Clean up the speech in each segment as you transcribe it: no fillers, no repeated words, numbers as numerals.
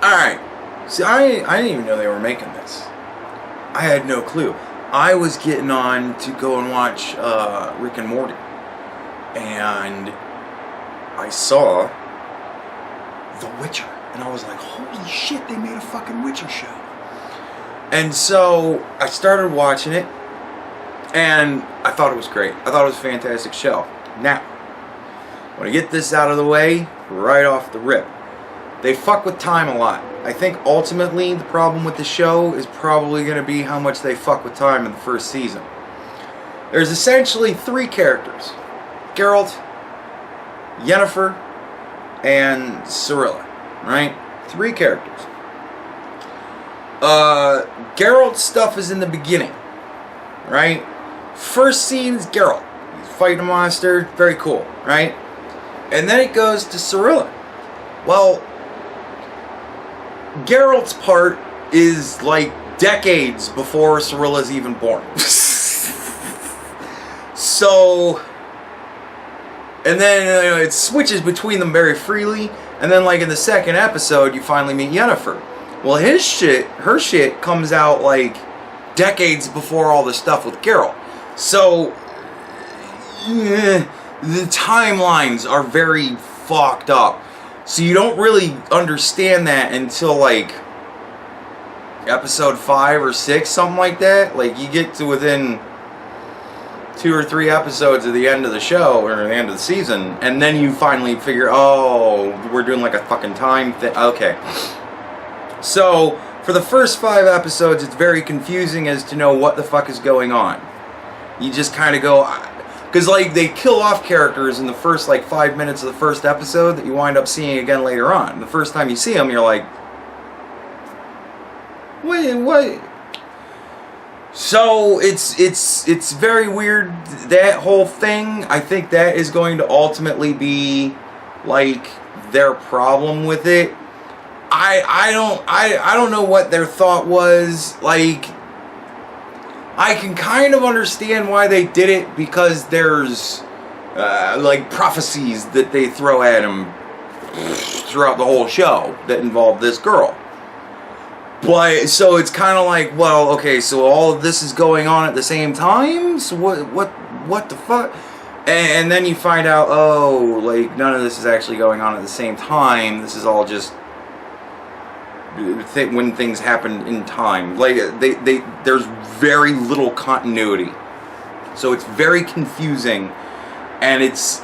Alright. See, I didn't even know they were making this. I had no clue. I was getting on to go and watch Rick and Morty. And I saw The Witcher. And I was like, holy shit, they made a fucking Witcher show. And so I started watching it. And I thought it was great. I thought it was a fantastic show. Now, I want to get this out of the way right off the rip. They fuck with time a lot. I think ultimately the problem with the show is probably going to be how much they fuck with time in the first season. There's essentially 3 characters. Geralt, Yennefer, and Cirilla. Right? 3 characters. Geralt's stuff is in the beginning. Right? First scene is Geralt. He's fighting a monster. Very cool. Right? And then it goes to Cirilla. Well, Geralt's part is like decades before Cirilla's even born. So, and then it switches between them very freely, and then like in the second episode you finally meet Yennefer. Well, her shit comes out like decades before all the stuff with Geralt. So, the timelines are very fucked up. So you don't really understand that until like episode 5 or 6, something like that. Like you get to within 2 or 3 episodes of the end of the show or the end of the season, and then you finally figure, oh, we're doing like a fucking time thing. Okay. So for the first 5 episodes, it's very confusing as to know what the fuck is going on. You just kind of go, because like they kill off characters in the first like 5 minutes of the first episode that you wind up seeing again later on. The first time you see them, you're like, wait, what? So it's very weird, that whole thing. I think that is going to ultimately be like their problem with it. I don't know what their thought was. Like, I can kind of understand why they did it, because there's like prophecies that they throw at him throughout the whole show that involve this girl. But so it's kind of like, well, okay, so all of this is going on at the same time. So what the fuck? And then you find out, oh, like none of this is actually going on at the same time. This is all just when things happen in time. Like there's very little continuity, so it's very confusing, and it's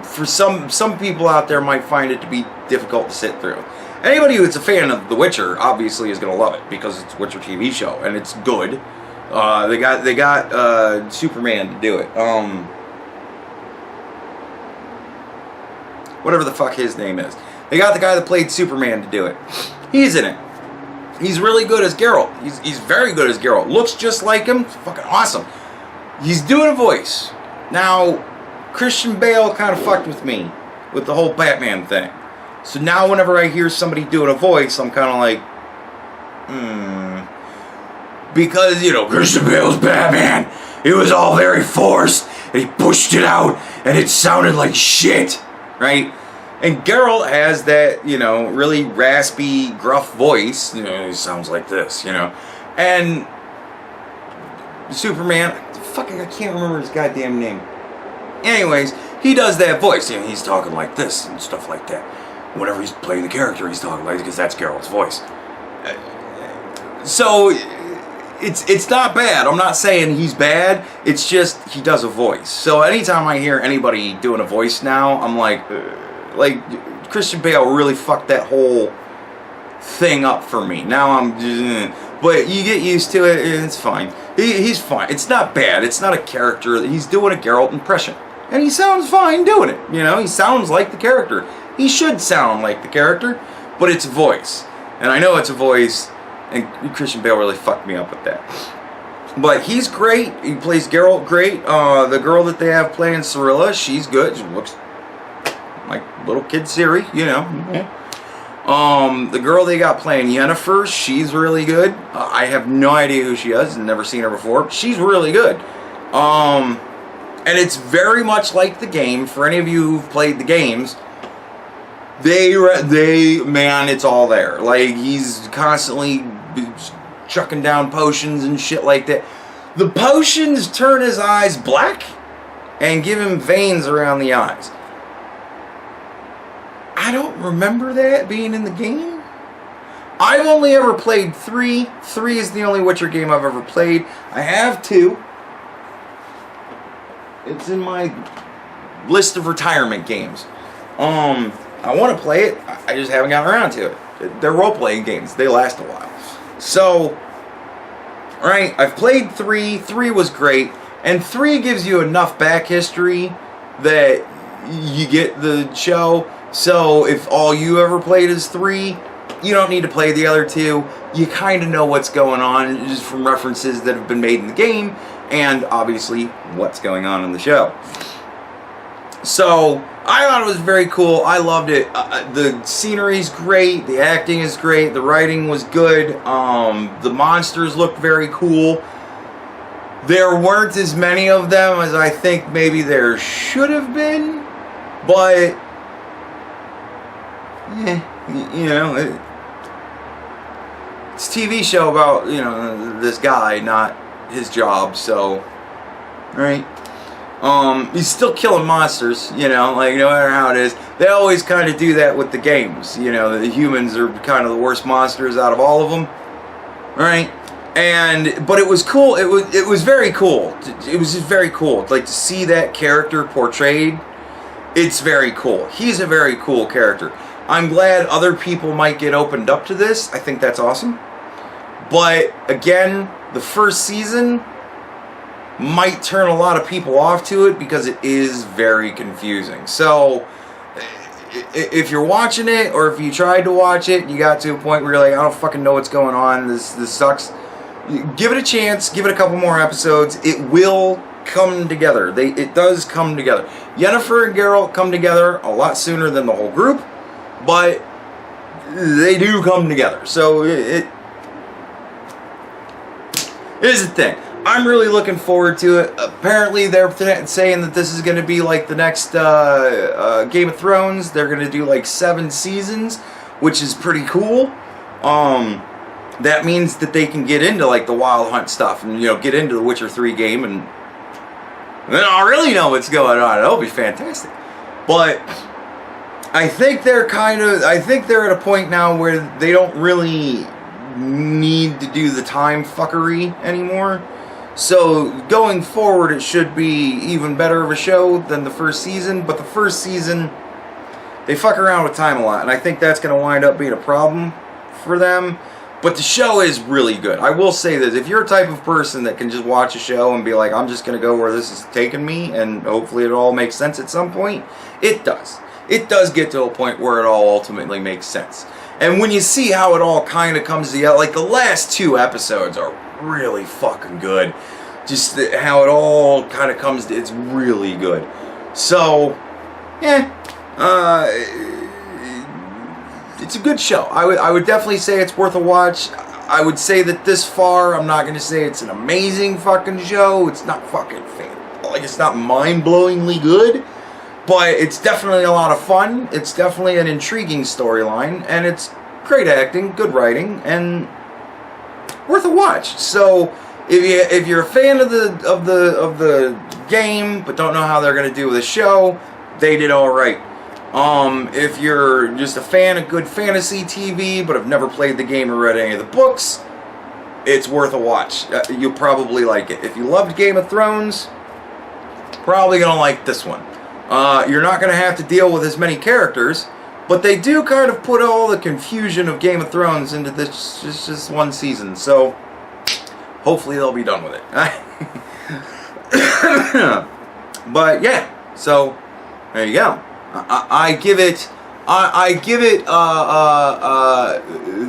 for some people out there might find it to be difficult to sit through. Anybody who's a fan of The Witcher obviously is gonna love it, because it's a Witcher TV show and it's good. They got Superman to do it. Whatever the fuck his name is. They got the guy that played Superman to do it. He's in it. He's really good as Geralt. He's very good as Geralt. Looks just like him. It's fucking awesome. He's doing a voice. Now, Christian Bale kind of fucked with me with the whole Batman thing. So now whenever I hear somebody doing a voice, I'm kind of like, Because, you know, Christian Bale's Batman. It was all very forced. And he pushed it out. And it sounded like shit. Right? And Geralt has that, you know, really raspy, gruff voice. You know, he sounds like this, you know. And Superman, fucking, I can't remember his goddamn name. Anyways, he does that voice. You know, he's talking like this and stuff like that. Whenever he's playing the character, he's talking like, because that's Geralt's voice. So it's not bad. I'm not saying he's bad. It's just he does a voice. So anytime I hear anybody doing a voice now, I'm like Christian Bale really fucked that whole thing up for me. Now but you get used to it and it's fine. He's fine. It's not bad. It's not a character. He's doing a Geralt impression. And he sounds fine doing it. You know, he sounds like the character. He should sound like the character, but it's a voice. And I know it's a voice, and Christian Bale really fucked me up with that. But he's great. He plays Geralt great. The girl that they have playing Cirilla, she's good. She looks like little kid Siri, you know. The girl they got playing Yennefer, she's really good. I have no idea who she is. I've never seen her before. She's really good. And it's very much like the game. For any of you who've played the games, man, it's all there. Like, he's constantly chucking down potions and shit like that. The potions turn his eyes black and give him veins around the eyes. I don't remember that being in the game. I've only ever played 3. 3 is the only Witcher game I've ever played. I have 2. It's in my list of retirement games. I want to play it. I just haven't gotten around to it. They're role-playing games. They last a while. So, right, I've played 3. 3 was great. And 3 gives you enough back history that you get the show. So, if all you ever played is 3, you don't need to play the other 2. You kind of know what's going on just from references that have been made in the game. And, obviously, what's going on in the show. So, I thought it was very cool. I loved it. The scenery's great. The acting is great. The writing was good. The monsters looked very cool. There weren't as many of them as I think maybe there should have been. But, you know, it's a TV show about, you know, this guy, not his job. So, right? He's still killing monsters, you know, like, no matter how it is. They always kind of do that with the games, you know. The humans are kind of the worst monsters out of all of them, right? But it was cool. It was very cool. It was just very cool. Like, to see that character portrayed, it's very cool. He's a very cool character. I'm glad other people might get opened up to this. I think that's awesome. But, again, the first season might turn a lot of people off to it because it is very confusing. So, if you're watching it, or if you tried to watch it, you got to a point where you're like, I don't fucking know what's going on, this sucks, give it a chance, give it a couple more episodes. It will come together. It does come together. Yennefer and Geralt come together a lot sooner than the whole group, but they do come together. So, it is a thing. I'm really looking forward to it. Apparently, they're saying that this is going to be like the next Game of Thrones. They're going to do like 7 seasons, which is pretty cool. That means that they can get into like the Wild Hunt stuff and, you know, get into the Witcher 3 game, and then I'll really know what's going on. It'll be fantastic. But I think they're at a point now where they don't really need to do the time fuckery anymore. So, going forward, it should be even better of a show than the first season. But the first season, they fuck around with time a lot. And I think that's going to wind up being a problem for them. But the show is really good. I will say this. If you're a type of person that can just watch a show and be like, I'm just going to go where this is taking me, and hopefully it all makes sense at some point, it does. It does get to a point where it all ultimately makes sense. And when you see how it all kind of comes together, like the last 2 episodes are really fucking good. Just how it all kind of comes to, it's really good. So, yeah, it's a good show. I would definitely say it's worth a watch. I would say that this far, I'm not going to say it's an amazing fucking show. It's not fucking like, it's not mind-blowingly good. But it's definitely a lot of fun. It's definitely an intriguing storyline, and it's great acting, good writing, and worth a watch. So, if you're a fan of the game but don't know how they're gonna do the show, they did all right. If you're just a fan of good fantasy TV but have never played the game or read any of the books, it's worth a watch. You'll probably like it. If you loved Game of Thrones, probably gonna like this one. You're not going to have to deal with as many characters, but they do kind of put all the confusion of Game of Thrones into this just one season, so hopefully they'll be done with it. But yeah, so there you go. I give it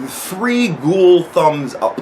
3 ghoul thumbs up.